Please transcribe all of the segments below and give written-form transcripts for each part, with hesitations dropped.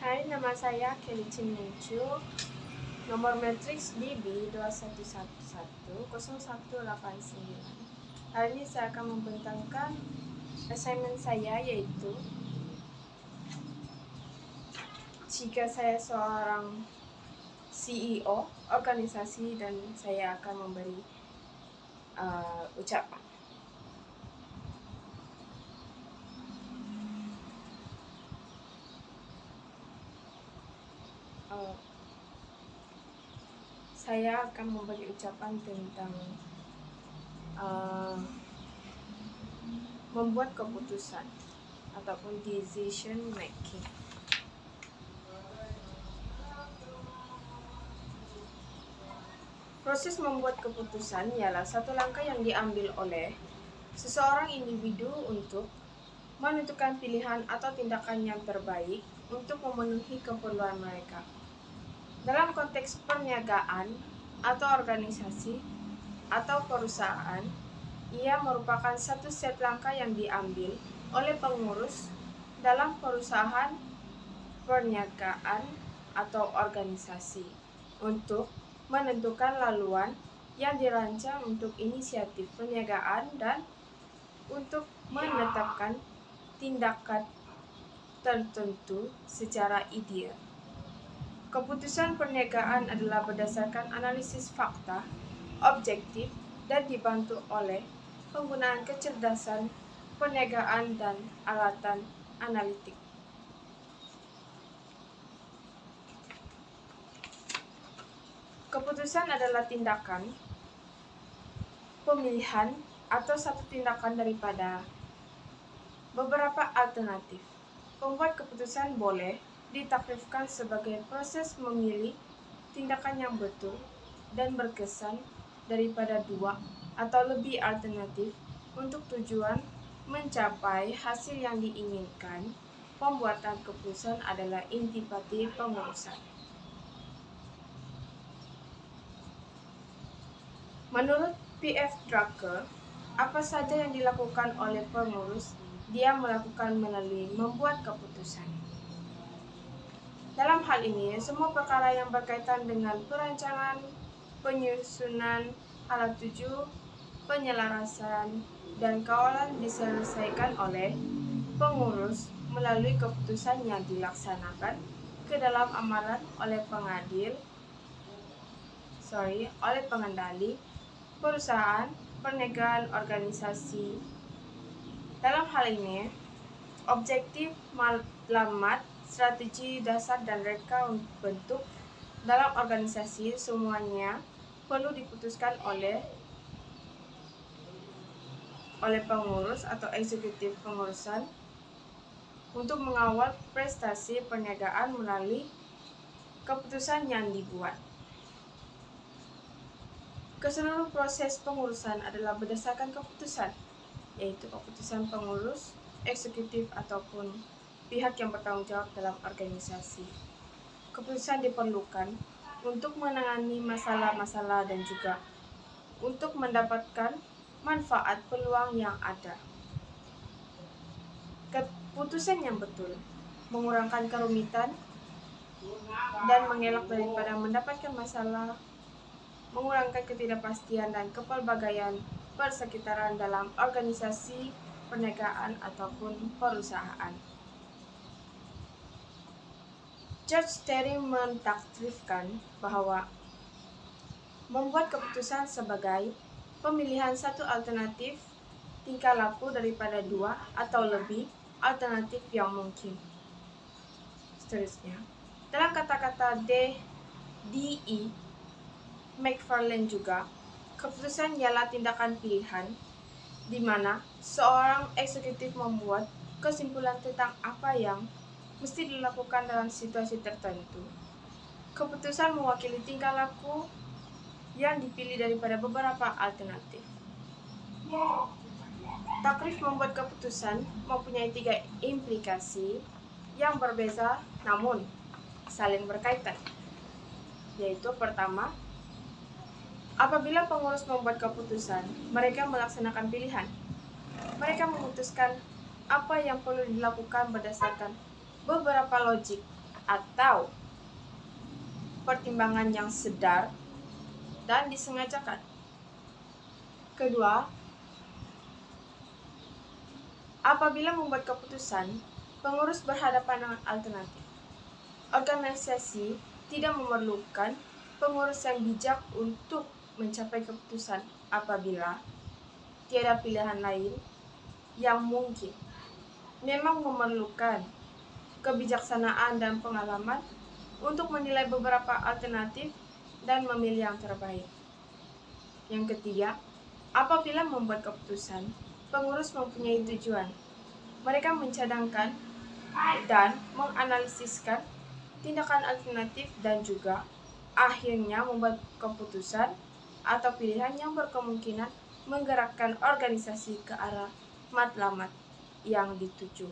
Hai, nama saya Kelly Chin Menciu. Nomor matriks BB 21110189. Hari ini saya akan membentangkan assignment saya, yaitu jika saya seorang CEO organisasi dan saya akan memberi ucapan. Saya akan memberi ucapan tentang membuat keputusan ataupun decision making. Proses membuat keputusan ialah satu langkah yang diambil oleh seseorang individu untuk menentukan pilihan atau tindakan yang terbaik untuk memenuhi keperluan mereka. Dalam konteks perniagaan atau organisasi atau perusahaan, ia merupakan satu set langkah yang diambil oleh pengurus dalam perusahaan, perniagaan, atau organisasi untuk menentukan laluan yang dirancang untuk inisiatif perniagaan dan untuk menetapkan tindakan tertentu secara ideal. Keputusan perniagaan adalah berdasarkan analisis fakta, objektif, dan dibantu oleh penggunaan kecerdasan perniagaan dan alatan analitik. Keputusan adalah tindakan, pemilihan, atau satu tindakan daripada beberapa alternatif. Pembuat keputusan boleh ditakrifkan sebagai proses memilih tindakan yang betul dan berkesan daripada dua atau lebih alternatif untuk tujuan mencapai hasil yang diinginkan. Pembuatan keputusan adalah intipati pengurusan. Menurut P.F. Drucker, apa saja yang dilakukan oleh pengurus, dia melakukan melalui membuat keputusan. Dalam hal ini, semua perkara yang berkaitan dengan perancangan, penyusunan, alat tuju, penyelarasan, dan kawalan diselesaikan oleh pengurus melalui keputusan yang dilaksanakan ke dalam amalan oleh pengendali, perusahaan, perniagaan, organisasi. Dalam hal ini, objektif, maklumat, strategi, dasar, dan reka bentuk dalam organisasi semuanya perlu diputuskan oleh pengurus atau eksekutif pengurusan untuk mengawal prestasi perniagaan melalui keputusan yang dibuat. Keseluruhan proses pengurusan adalah berdasarkan keputusan, yaitu keputusan pengurus, eksekutif, ataupun pihak yang bertanggung jawab dalam organisasi. Keputusan diperlukan untuk menangani masalah-masalah dan juga untuk mendapatkan manfaat peluang yang ada. Keputusan yang betul mengurangkan kerumitan dan mengelak daripada mendapatkan masalah, mengurangkan ketidakpastian dan kepelbagaian persekitaran dalam organisasi, perniagaan, ataupun perusahaan. George Terry mentakrifkan bahwa membuat keputusan sebagai pemilihan satu alternatif tingkah laku daripada dua atau lebih alternatif yang mungkin. Seterusnya, dalam kata-kata D.E. McFarlane juga, keputusan ialah tindakan pilihan di mana seorang eksekutif membuat kesimpulan tentang apa yang mesti dilakukan dalam situasi tertentu. Keputusan mewakili tingkah laku yang dipilih daripada beberapa alternatif. Takrif membuat keputusan mempunyai 3 implikasi yang berbeza namun saling berkaitan, yaitu pertama, apabila pengurus membuat keputusan, mereka melaksanakan pilihan. Mereka memutuskan apa yang perlu dilakukan berdasarkan beberapa logik atau pertimbangan yang sedar dan disengajakan. Kedua, apabila membuat keputusan, pengurus berhadapan dengan alternatif. Organisasi tidak memerlukan pengurus yang bijak untuk mencapai keputusan apabila tiada pilihan lain yang mungkin. Memang memerlukan kebijaksanaan dan pengalaman untuk menilai beberapa alternatif dan memilih yang terbaik. Yang ketiga, apabila membuat keputusan, pengurus mempunyai tujuan. Mereka mencadangkan dan menganalisiskan tindakan alternatif dan juga akhirnya membuat keputusan atau pilihan yang berkemungkinan menggerakkan organisasi ke arah matlamat yang dituju.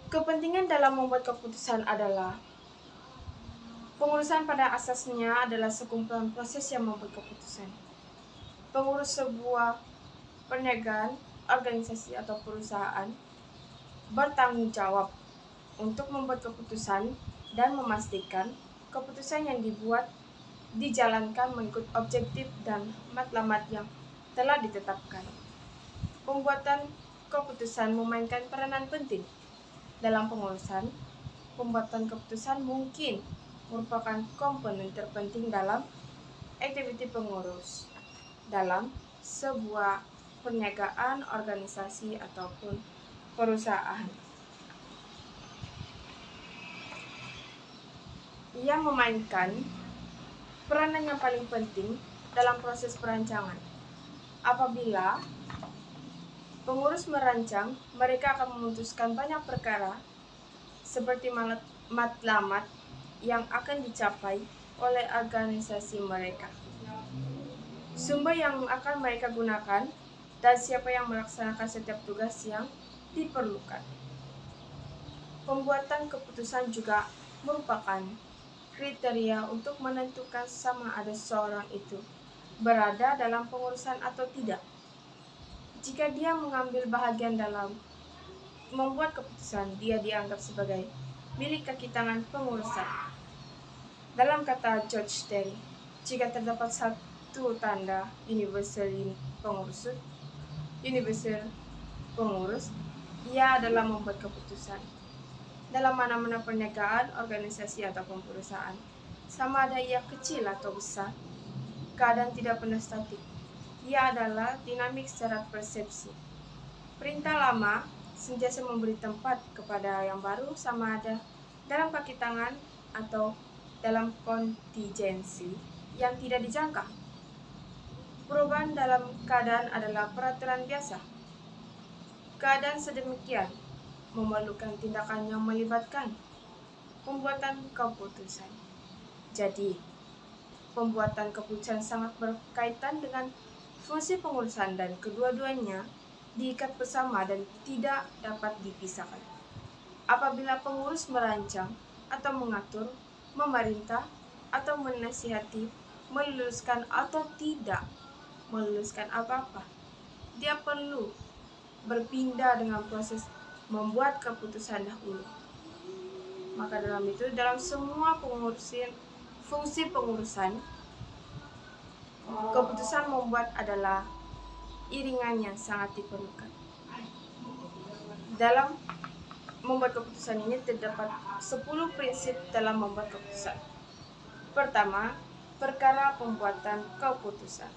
Kepentingan dalam membuat keputusan adalah pengurusan pada asasnya adalah sekumpulan proses yang membuat keputusan. Pengurus sebuah perniagaan, organisasi atau perusahaan bertanggung jawab untuk membuat keputusan dan memastikan keputusan yang dibuat dijalankan mengikut objektif dan matlamat yang telah ditetapkan. Pembuatan keputusan memainkan peranan penting dalam pengurusan. Pembuatan keputusan mungkin merupakan komponen terpenting dalam aktiviti pengurus dalam sebuah perniagaan, organisasi, ataupun perusahaan. Ia memainkan peranan yang paling penting dalam proses perancangan. Apabila pengurus merancang, mereka akan memutuskan banyak perkara seperti matlamat yang akan dicapai oleh organisasi mereka, sumber yang akan mereka gunakan, dan siapa yang melaksanakan setiap tugas yang diperlukan. Pembuatan keputusan juga merupakan kriteria untuk menentukan sama ada seorang itu berada dalam pengurusan atau tidak. Jika dia mengambil bahagian dalam membuat keputusan, dia dianggap sebagai milik kaki tangan pengurusan. Dalam kata George Terry, jika terdapat satu tanda universal pengurus, ia adalah membuat keputusan. Dalam mana-mana perniagaan, organisasi, ataupun perusahaan, sama ada ia kecil atau besar, keadaan tidak pernah statik. Ia adalah dinamik secara persepsi. Perintah lama sentiasa memberi tempat kepada yang baru, sama ada dalam kaki tangan atau dalam kontingensi yang tidak dijangka. Perubahan dalam keadaan adalah peraturan biasa. Keadaan sedemikian memerlukan tindakan yang melibatkan pembuatan keputusan. Jadi, pembuatan keputusan sangat berkaitan dengan fungsi pengurusan dan kedua-duanya diikat bersama dan tidak dapat dipisahkan. Apabila pengurus merancang atau mengatur, memerintah atau menasihati, meluluskan atau tidak meluluskan apa-apa, dia perlu berpindah dengan proses membuat keputusan dahulu. Maka dalam semua fungsi pengurusan, keputusan membuat adalah iringan yang sangat diperlukan. Dalam membuat keputusan ini terdapat 10 prinsip dalam membuat keputusan. Pertama, perkara pembuatan keputusan.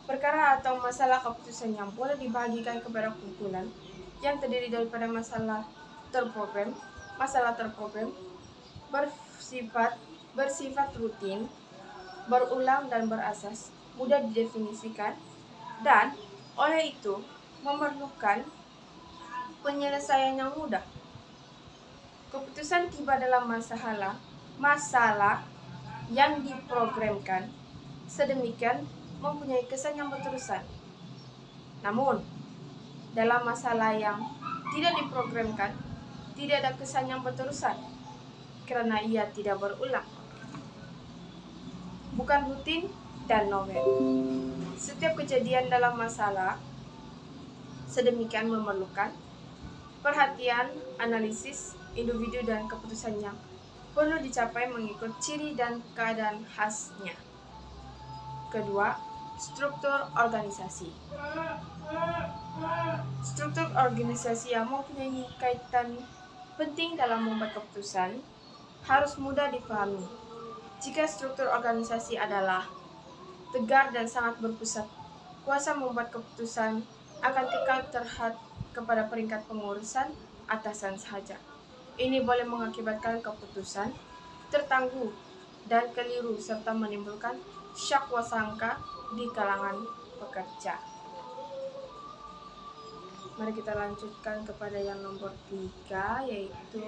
Perkara atau masalah keputusan yang boleh dibagikan kepada kumpulan yang terdiri daripada masalah terprogram bersifat rutin, berulang dan berasas, mudah didefinisikan, dan oleh itu memerlukan penyelesaian yang mudah. Keputusan tiba dalam masalah yang diprogramkan sedemikian mempunyai kesan yang berterusan. Namun, dalam masalah yang tidak diprogramkan, tidak ada kesan yang berterusan, karena ia tidak berulang, bukan rutin dan novel. Setiap kejadian dalam masalah sedemikian memerlukan Perhatian, analisis, individu dan keputusan yang perlu dicapai mengikut ciri dan keadaan khasnya. Kedua, struktur organisasi. Struktur organisasi yang mempunyai kaitan penting dalam membuat keputusan harus mudah dipahami. Jika struktur organisasi adalah tegar dan sangat berpusat, kuasa membuat keputusan akan kekal terhad kepada peringkat pengurusan atasan sahaja. Ini boleh mengakibatkan keputusan tertangguh dan keliru serta menimbulkan syak wasangka di kalangan pekerja. Mari kita lanjutkan kepada yang nomor 3, yaitu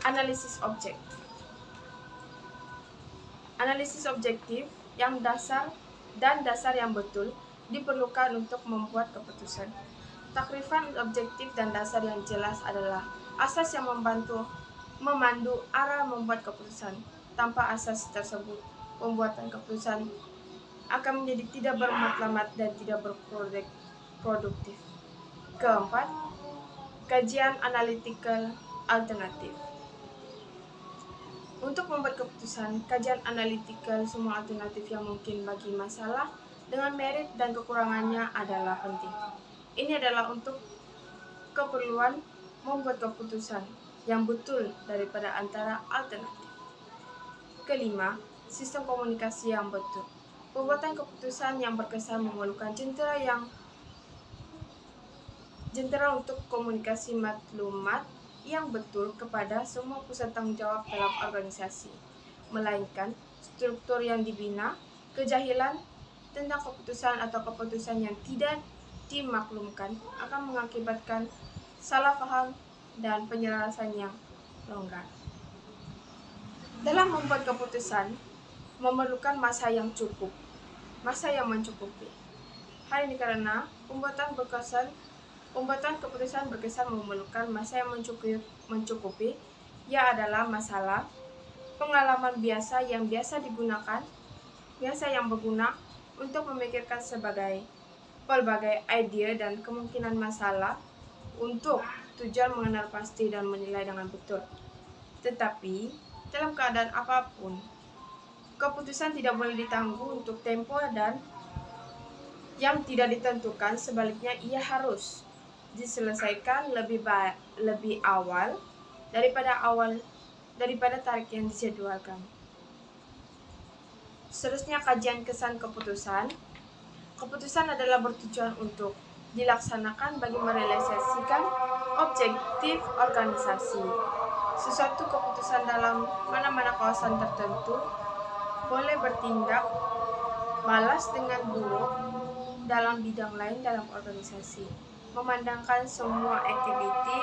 analisis objek. Analisis objektif yang dasar yang betul diperlukan untuk membuat keputusan. Takrifan objektif dan dasar yang jelas adalah asas yang memandu arah membuat keputusan. Tanpa asas tersebut, pembuatan keputusan akan menjadi tidak bermatlamat dan tidak berproduktif. Keempat, kajian analytical alternatif. Untuk membuat keputusan, kajian analitikal semua alternatif yang mungkin bagi masalah dengan merit dan kekurangannya adalah penting. Ini adalah untuk keperluan membuat keputusan yang betul daripada antara alternatif. Kelima, sistem komunikasi yang betul. Pembuatan keputusan yang berkesan memerlukan jentera untuk komunikasi maklumat yang betul kepada semua pusat tanggung jawab dalam organisasi, melainkan struktur yang dibina, kejahilan tentang keputusan atau keputusan yang tidak dimaklumkan akan mengakibatkan salah paham dan penyelarasan yang longgar. Dalam membuat keputusan, memerlukan masa yang mencukupi. Hal ini karena pembuatan keputusan berkesan memerlukan masa yang mencukupi, ia adalah masalah, pengalaman biasa yang berguna untuk memikirkan pelbagai ide dan kemungkinan masalah untuk tujuan mengenal pasti dan menilai dengan betul. Tetapi, dalam keadaan apapun, keputusan tidak boleh ditangguh untuk tempo dan yang tidak ditentukan. Sebaliknya, ia harus diselesaikan lebih awal daripada tarikh yang dijadwalkan. Seterusnya, kajian kesan keputusan. Keputusan adalah bertujuan untuk dilaksanakan bagi merealisasikan objektif organisasi. Sesuatu keputusan dalam mana-mana kawasan tertentu boleh bertindak balas dengan buruk dalam bidang lain dalam organisasi. Memandangkan semua aktiviti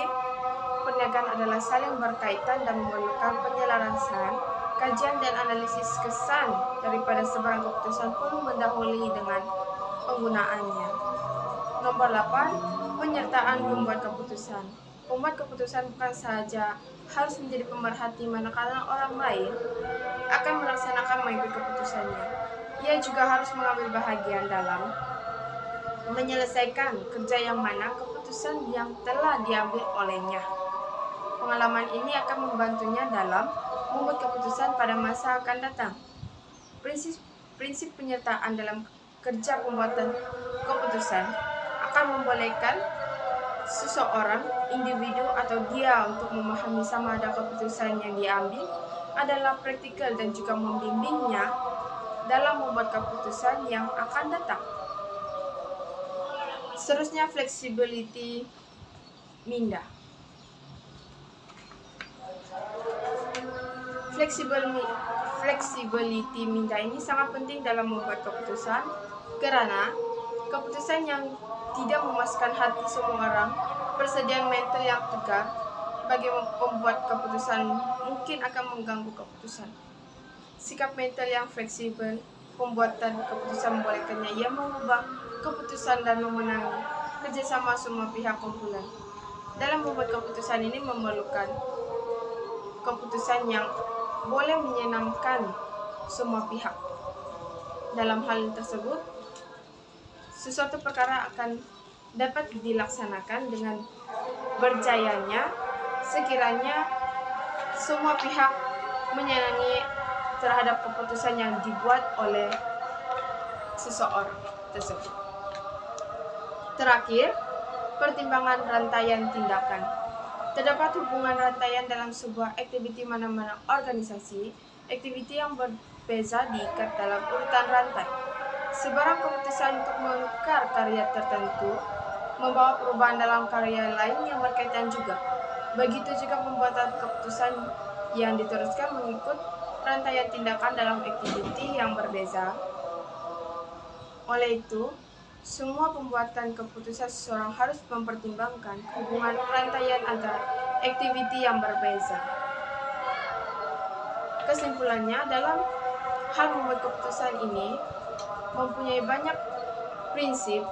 perniagaan adalah saling berkaitan dan memerlukan penyelarasan, kajian dan analisis kesan daripada sebarang keputusan perlu mendahului dengan penggunaannya. Nomor 8, penyertaan pembuat keputusan. Pembuat keputusan bukan sahaja harus menjadi pemerhati manakala orang lain akan mengikuti keputusannya. Ia juga harus mengambil bahagian dalam menyelesaikan kerja yang mana keputusan yang telah diambil olehnya. Pengalaman ini akan membantunya dalam membuat keputusan pada masa akan datang. Prinsip penyertaan dalam kerja pembuatan keputusan akan membolehkan seseorang, individu atau dia untuk memahami sama ada keputusan yang diambil adalah praktikal dan juga membimbingnya dalam membuat keputusan yang akan datang. Seterusnya, flexibility minda. Flexibility minda ini sangat penting dalam membuat keputusan karena keputusan yang tidak memuaskan hati semua orang, persediaan mental yang tegar bagi membuat keputusan mungkin akan mengganggu keputusan. Sikap mental yang fleksibel, pembuatan keputusan membolehkannya ia mengubah keputusan dan memenangi kerjasama semua pihak kumpulan. Dalam membuat keputusan ini memerlukan keputusan yang boleh menyenangkan semua pihak. Dalam hal tersebut, suatu perkara akan dapat dilaksanakan dengan berjayanya sekiranya semua pihak menyenangi terhadap keputusan yang dibuat oleh seseorang tersebut. Terakhir, pertimbangan rantaian tindakan. Terdapat hubungan rantaian dalam sebuah aktiviti mana-mana organisasi. Aktiviti yang berbeza diikat dalam urutan rantai. Sebarang keputusan untuk menukar karya tertentu membawa perubahan dalam karya lain yang berkaitan juga. Begitu juga pembuatan keputusan yang diteruskan mengikut rantaian tindakan dalam aktiviti yang berbeza. Oleh itu, semua pembuatan keputusan seseorang harus mempertimbangkan hubungan rantaian antara aktiviti yang berbeza. Kesimpulannya, dalam hal membuat keputusan ini mempunyai banyak prinsip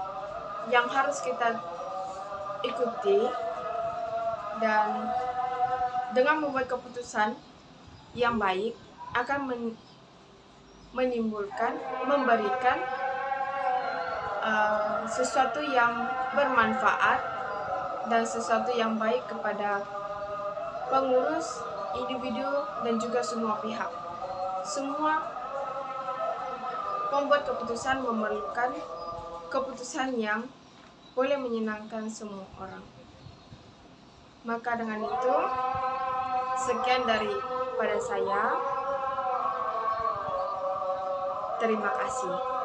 yang harus kita ikuti, dan dengan membuat keputusan yang baik akan memberikan sesuatu yang bermanfaat dan sesuatu yang baik kepada pengurus, individu, dan juga semua pihak. Semua pembuat keputusan memerlukan keputusan yang boleh menyenangkan semua orang. Maka dengan itu, sekian daripada saya. Terima kasih.